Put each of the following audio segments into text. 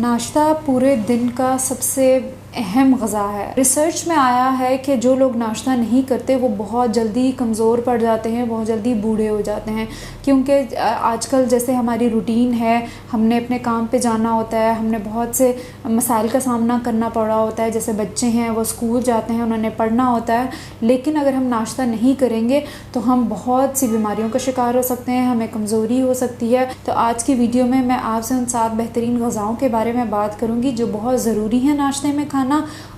नाश्ता पूरे दिन का सबसे अहम ग़ज़ा है। रिसर्च में आया है कि जो लोग नाश्ता नहीं करते वो बहुत जल्दी कमज़ोर पड़ जाते हैं, बहुत जल्दी बूढ़े हो जाते हैं, क्योंकि आजकल जैसे हमारी रूटीन है, हमने अपने काम पे जाना होता है, हमने बहुत से मसाइल का सामना करना पड़ा होता है। जैसे बच्चे हैं वो स्कूल जाते हैं, उन्होंने पढ़ना होता है, लेकिन अगर हम नाश्ता नहीं करेंगे तो हम बहुत सी बीमारियों का शिकार हो सकते हैं, हमें कमज़ोरी हो सकती है। तो आज की वीडियो में मैं आपसे उन 7 बेहतरीन ग़ज़ाओं के बारे में बात करूँगी जो बहुत ज़रूरी है नाश्ते में खाना,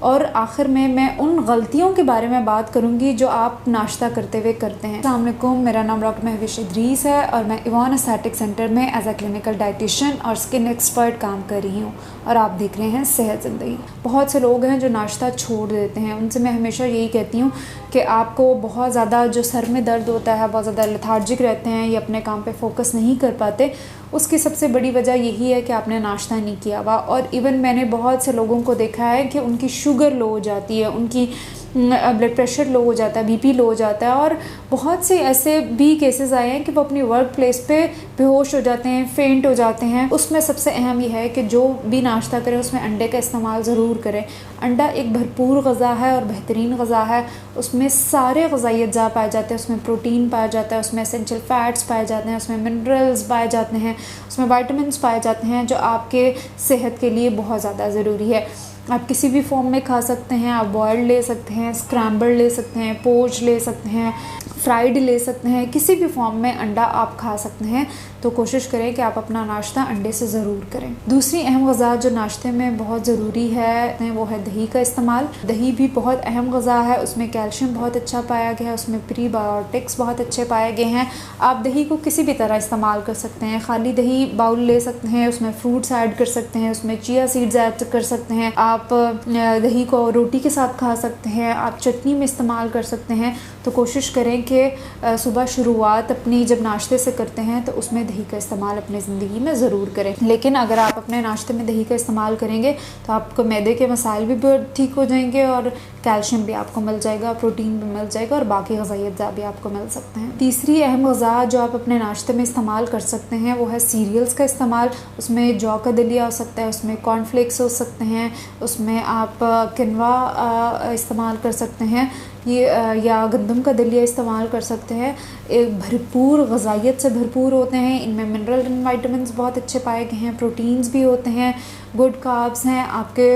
और आखिर में मैं उन गलतियों के बारे में बात करूंगी जो आप नाश्ता करते हुए करते हैं। अस्सलाम वालेकुम, मेरा नाम डॉक्टर महविश इदरीस है और मैं इवान एस्थेटिक सेंटर में एज अ क्लिनिकल डाइटिशियन और स्किन एक्सपर्ट काम कर रही हूँ, और आप देख रहे हैं सेहत ज़िंदगी। बहुत से लोग हैं जो नाश्ता छोड़ देते हैं, उनसे मैं हमेशा यही कहती हूँ कि आपको बहुत ज़्यादा जो सर में दर्द होता है, बहुत ज़्यादा लेथार्जिक रहते हैं या अपने काम पे फोकस नहीं कर पाते, उसकी सबसे बड़ी वजह यही है कि आपने नाश्ता नहीं किया हुआ। और इवन मैंने बहुत से लोगों को देखा है कि उनकी शुगर लो हो जाती है, उनकी ब्लड प्रेशर लो हो जाता है, बीपी लो हो जाता है, और बहुत से ऐसे भी केसेस आए हैं कि वो अपनी वर्क प्लेस पे बेहोश हो जाते हैं, फेंट हो जाते हैं। उसमें सबसे अहम ये है कि जो भी नाश्ता करें उसमें अंडे का इस्तेमाल ज़रूर करें। अंडा एक भरपूर ग़ज़ा है और बेहतरीन ग़ज़ा है, उसमें सारे ग़ज़ाई अज्जा पाए जाते हैं, उसमें प्रोटीन पाया जाता है, उसमें एसेंशियल फ़ैट्स पाए जाते हैं, उसमें मिनरल्स पाए जाते हैं, उसमें विटामिन्स पाए जाते हैं जो आपके सेहत के लिए बहुत ज़्यादा ज़रूरी है। आप किसी भी फॉर्म में खा सकते हैं, आप बॉयल्ड ले सकते हैं, स्क्रैम्बल्ड ले सकते हैं, पोच्ड ले सकते हैं, फ्राइड ले सकते हैं, किसी भी फॉर्म में अंडा आप खा सकते हैं। तो कोशिश करें कि आप अपना नाश्ता अंडे से ज़रूर करें। दूसरी अहम ग़ज़ा जो नाश्ते में बहुत ज़रूरी है वो है दही का इस्तेमाल। दही भी बहुत अहम ग़ज़ा है, उसमें कैल्शियम बहुत अच्छा पाया गया है, उसमें प्रीबायोटिक्स बहुत अच्छे पाए गए हैं। आप दही को किसी भी तरह इस्तेमाल कर सकते हैं। खाली दही बाउल ले सकते हैं, उसमें फ्रूट्स ऐड कर सकते हैं, उसमें चिया सीड्स ऐड कर सकते हैं, आप दही को रोटी के साथ खा सकते हैं, आप चटनी में इस्तेमाल कर सकते हैं। तो कोशिश करें कि सुबह शुरुआत अपनी जब नाश्ते से करते हैं तो उसमें दही का इस्तेमाल अपनी ज़िंदगी में ज़रूर करें। लेकिन अगर आप अपने नाश्ते में दही का इस्तेमाल करेंगे तो आपको मैदे के मसाइल भी ठीक हो जाएंगे, और कैल्शियम भी आपको मिल जाएगा, प्रोटीन भी मिल जाएगा, और बाकी ग़ज़ाई अज्जा भी आपको मिल सकते हैं। तीसरी अहम ग़ज़ा जो आप अपने नाश्ते में इस्तेमाल कर सकते हैं वो है सीरियल्स का इस्तेमाल। उसमें जौ का दलिया हो सकता है, उसमें कॉर्नफ्लेक्स हो सकते हैं, उसमें आप किनवा इस्तेमाल कर सकते हैं, ये या गंदम का दलिया इस्तेमाल कर सकते हैं। एक भरपूर ग़ज़ाइयत से भरपूर होते हैं, इनमें मिनरल एंड विटामिन्स बहुत अच्छे पाए गए हैं, प्रोटीन्स भी होते हैं, गुड कार्ब्स हैं, आपके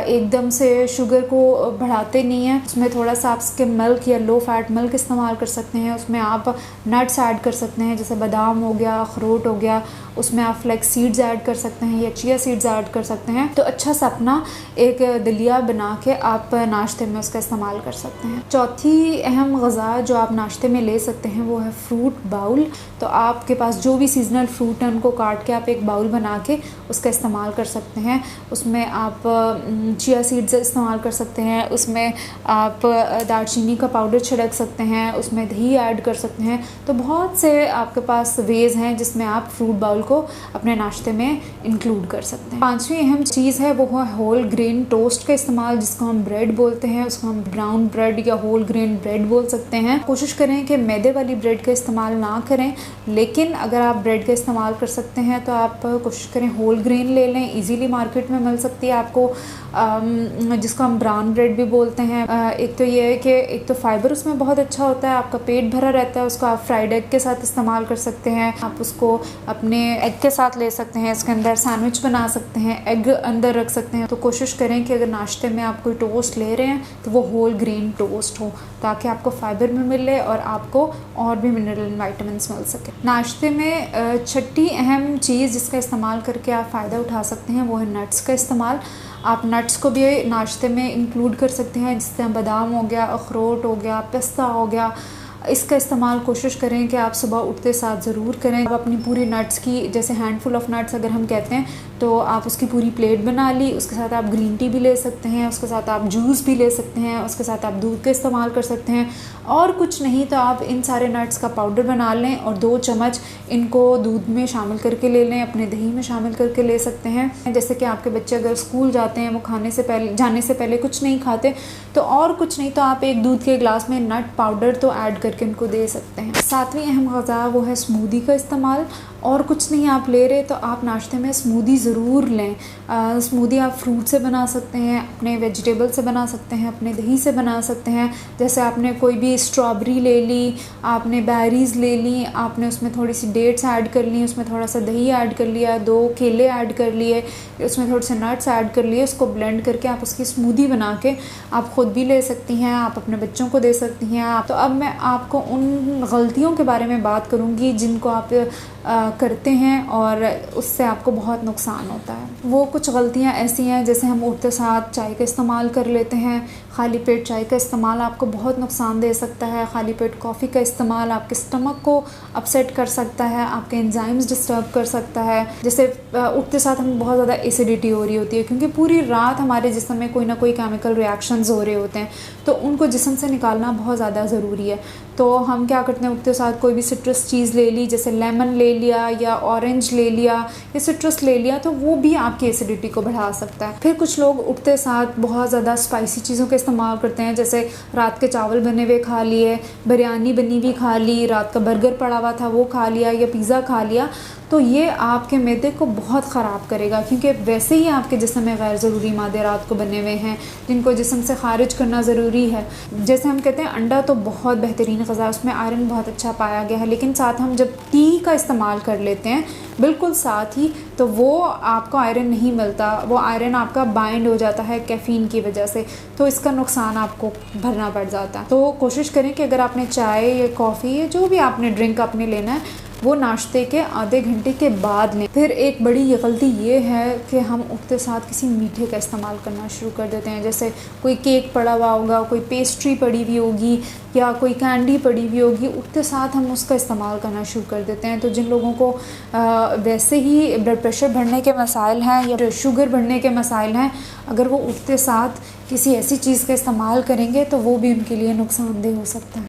एकदम से शुगर को बढ़ाते नहीं हैं। उसमें थोड़ा सा आप स्किम मिल्क या लो फैट मिल्क इस्तेमाल कर सकते हैं। उसमें आप नट्स ऐड कर सकते हैं, जैसे बादाम हो गया, अखरोट हो गया, उसमें आप फ्लैक्स सीड्स ऐड कर सकते हैं या चिया सीड्स ऐड कर सकते हैं। तो अच्छा सा अपना एक दलिया बना के आप नाश्ते में उसका इस्तेमाल कर सकते हैं। चौथी अहम ग़ज़ा जो आप नाश्ते में ले सकते हैं वो है फ्रूट बाउल। तो आपके पास जो भी सीजनल फ्रूट है उनको काट के आप एक बाउल बना के उसका इस्तेमाल कर सकते हैं। उसमें आप चिया सीड्स इस्तेमाल कर सकते हैं, उसमें आप दालचीनी का पाउडर छिड़क सकते हैं, उसमें दही ऐड कर सकते हैं। तो बहुत से आपके पास वेज़ हैं जिसमें आप फ्रूट बाउल को अपने नाश्ते में इंक्लूड कर सकते हैं। पांचवी अहम चीज़ है वो है होल ग्रेन टोस्ट का इस्तेमाल, जिसको हम ब्रेड बोलते हैं, उसको हम ब्राउन ब्रेड या होल ग्रेन ब्रेड बोल सकते हैं। कोशिश करें कि मैदे वाली ब्रेड का इस्तेमाल ना करें, लेकिन अगर आप ब्रेड का इस्तेमाल कर सकते हैं तो आप कोशिश करें होल ग्रेन ले लें। इजीली मार्केट में मिल सकती है आपको, जिसको हम ब्राउन ब्रेड भी बोलते हैं। एक तो ये है कि एक तो फाइबर उसमें बहुत अच्छा होता है, आपका पेट भरा रहता है। उसको आप फ्राइड एग के साथ इस्तेमाल कर सकते हैं, आप उसको अपने एग के साथ ले सकते हैं, इसके अंदर सैंडविच बना सकते हैं, एग अंदर रख सकते हैं। तो कोशिश करें कि अगर नाश्ते में आप कोई टोस्ट ले रहे हैं तो वो होल ग्रेन टोस्ट हो, ताकि आपको फाइबर भी मिले और आपको और भी मिनरल एंड विटामिन्स मिल सके। नाश्ते में छठी अहम चीज़ जिसका इस्तेमाल करके आप फ़ायदा उठा सकते हैं वो है नट्स का इस्तेमाल। आप नट्स को भी नाश्ते में इंक्लूड कर सकते हैं, जिस तरह बादाम हो गया, अखरोट हो गया, पिस्ता हो गया। इसका इस्तेमाल कोशिश करें कि आप सुबह उठते साथ ज़रूर करें। आप अपनी पूरी नट्स की, जैसे हैंडफुल ऑफ नट्स अगर हम कहते हैं, तो आप उसकी पूरी प्लेट बना ली, उसके साथ आप ग्रीन टी भी ले सकते हैं, उसके साथ आप जूस भी ले सकते हैं, उसके साथ आप दूध का इस्तेमाल कर सकते हैं, और कुछ नहीं तो आप इन सारे नट्स का पाउडर बना लें और 2 चम्मच इनको दूध में शामिल करके ले लें, अपने दही में शामिल करके ले सकते हैं। जैसे कि आपके बच्चे अगर स्कूल जाते हैं, वो जाने से पहले कुछ नहीं खाते, तो और कुछ नहीं तो आप एक दूध के गिलास में नट पाउडर तो ऐड करके उनको दे सकते हैं। 7वीं अहम ग़ज़ा वो है स्मूदी का इस्तेमाल, और कुछ नहीं आप ले रहे तो आप नाश्ते में स्मूदी ज़रूर लें। स्मूदी आप फ्रूट से बना सकते हैं, अपने वेजिटेबल से बना सकते हैं, अपने दही से बना सकते हैं। जैसे आपने कोई भी स्ट्रॉबेरी ले ली, आपने बेरीज़ ले ली, आपने उसमें थोड़ी सी डेट्स ऐड कर ली, उसमें थोड़ा सा दही ऐड कर लिया, 2 केले ऐड कर लिए, उसमें थोड़े से नट्स ऐड कर लिए, उसको ब्लेंड करके आप उसकी स्मूदी बना के आप ख़ुद भी ले सकती हैं, आप अपने बच्चों को दे सकती हैं। तो अब मैं आपको उन गलतियों के बारे में बात करूँगी जिनको आप करते हैं और उससे आपको बहुत नुकसान होता है। वो कुछ गलतियाँ ऐसी हैं, जैसे हम उठते साथ चाय का इस्तेमाल कर लेते हैं। खाली पेट चाय का इस्तेमाल आपको बहुत नुकसान दे सकता है। खाली पेट कॉफ़ी का इस्तेमाल आपके स्टमक को अपसेट कर सकता है, आपके एंजाइम्स डिस्टर्ब कर सकता है। जैसे उठते साथ हमें बहुत ज़्यादा एसिडिटी हो रही होती है, क्योंकि पूरी रात हमारे जिस्म में कोई ना कोई केमिकल रिएक्शंस हो रहे होते हैं, तो उनको जिस्म से निकालना बहुत ज़्यादा ज़रूरी है। तो हम क्या करते हैं, उठते साथ कोई भी सिट्रस चीज़ ले ली, जैसे लेमन ले लिया या ऑरेंज ले लिया या सिट्रस ले लिया, तो वो भी आपकी एसिडिटी को बढ़ा सकता है। फिर कुछ लोग उठते साथ बहुत ज़्यादा स्पाइसी चीज़ों का इस्तेमाल करते हैं, जैसे रात के चावल बने हुए खा लिए, बिरयानी बनी हुई खा ली, रात का बर्गर पड़ा हुआ था वो खा लिया या पिज़्ज़ा खा लिया। तो ये आपके मैदे को बहुत ख़राब करेगा, क्योंकि वैसे ही आपके जिस्म में गैर ज़रूरी मादे रात को बने हुए हैं जिनको जिस्म से खारिज करना ज़रूरी है। जैसे हम कहते हैं अंडा तो बहुत बेहतरीन ग़िज़ा, उसमें आयरन बहुत अच्छा पाया गया है, लेकिन साथ हम जब टी का इस्तेमाल कर लेते हैं बिल्कुल साथ ही, तो वो आपको आयरन नहीं मिलता, वो आयरन आपका बाइंड हो जाता है कैफ़ीन की वजह से, तो इसका नुकसान आपको भरना पड़ जाता है। तो कोशिश करें कि अगर आपने चाय या कॉफ़ी या जो भी आपने ड्रिंक आपने लेना है वो नाश्ते के आधे घंटे के बाद लें। फिर एक बड़ी गलती ये है कि हम उठते साथ किसी मीठे का इस्तेमाल करना शुरू कर देते हैं। जैसे कोई केक पड़ा हुआ होगा, कोई पेस्ट्री पड़ी हुई होगी या कोई कैंडी पड़ी हुई होगी, उठते साथ हम उसका इस्तेमाल करना शुरू कर देते हैं। तो जिन लोगों को वैसे ही ब्लड प्रेशर बढ़ने के मसाइल हैं या शुगर बढ़ने के मसाइल हैं, अगर वो उठते साथ किसी ऐसी चीज़ का इस्तेमाल करेंगे तो वो भी उनके लिए नुकसानदेह हो सकता है।